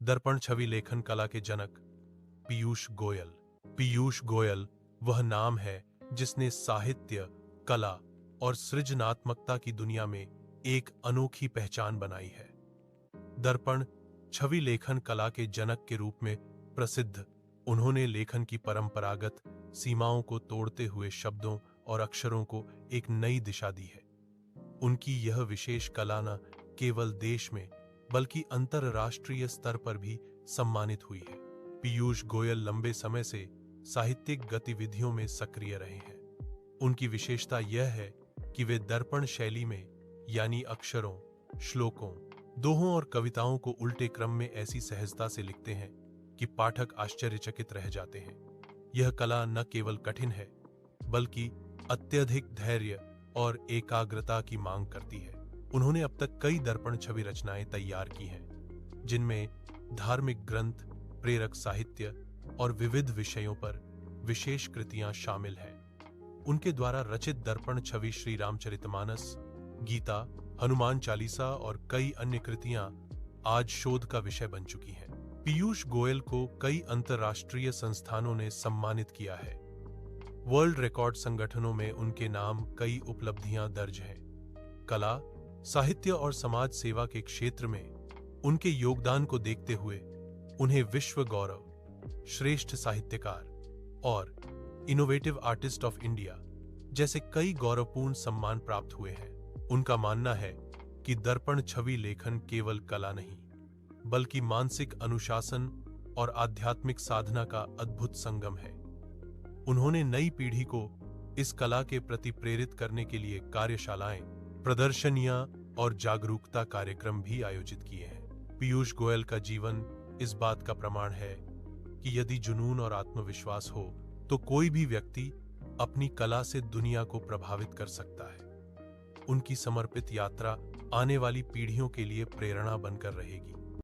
दर्पण छवि लेखन कला के जनक पीयूष गोयल। पीयूष गोयल वह नाम है जिसने साहित्य, कला और सृजनात्मकता की दुनिया में एक अनोखी पहचान बनाई है। दर्पण छवि लेखन कला के जनक के रूप में प्रसिद्ध, उन्होंने लेखन की परंपरागत सीमाओं को तोड़ते हुए शब्दों और अक्षरों को एक नई दिशा दी है। उनकी यह विशेष कला न केवल देश में बल्कि अंतरराष्ट्रीय स्तर पर भी सम्मानित हुई है। पीयूष गोयल लंबे समय से साहित्यिक गतिविधियों में सक्रिय रहे हैं। उनकी विशेषता यह है कि वे दर्पण शैली में, यानी अक्षरों, श्लोकों, दोहों और कविताओं को उल्टे क्रम में ऐसी सहजता से लिखते हैं कि पाठक आश्चर्यचकित रह जाते हैं। यह कला न केवल कठिन है बल्कि अत्यधिक धैर्य और एकाग्रता की मांग करती है। उन्होंने अब तक कई दर्पण छवि रचनाएं तैयार की हैं, जिनमें धार्मिक ग्रंथ, प्रेरक साहित्य और विविध विषयों पर विशेष कृतियां शामिल हैं। उनके द्वारा रचित दर्पण छवि श्री रामचरितमानस, गीता, हनुमान चालीसा और कई अन्य कृतियां आज शोध का विषय बन चुकी हैं। पीयूष गोयल को कई अंतर्राष्ट्रीय संस्थानों ने सम्मानित किया है। वर्ल्ड रिकॉर्ड संगठनों में उनके नाम कई उपलब्धियां दर्ज हैं। कला, साहित्य और समाज सेवा के क्षेत्र में उनके योगदान को देखते हुए उन्हें विश्व गौरव, श्रेष्ठ साहित्यकार और इनोवेटिव आर्टिस्ट ऑफ इंडिया जैसे कई गौरवपूर्ण सम्मान प्राप्त हुए हैं। उनका मानना है कि दर्पण छवि लेखन केवल कला नहीं बल्कि मानसिक अनुशासन और आध्यात्मिक साधना का अद्भुत संगम है। उन्होंने नई पीढ़ी को इस कला के प्रति प्रेरित करने के लिए कार्यशालाएं, प्रदर्शनियां और जागरूकता कार्यक्रम भी आयोजित किए हैं। पीयूष गोयल का जीवन इस बात का प्रमाण है कि यदि जुनून और आत्मविश्वास हो तो कोई भी व्यक्ति अपनी कला से दुनिया को प्रभावित कर सकता है। उनकी समर्पित यात्रा आने वाली पीढ़ियों के लिए प्रेरणा बनकर रहेगी।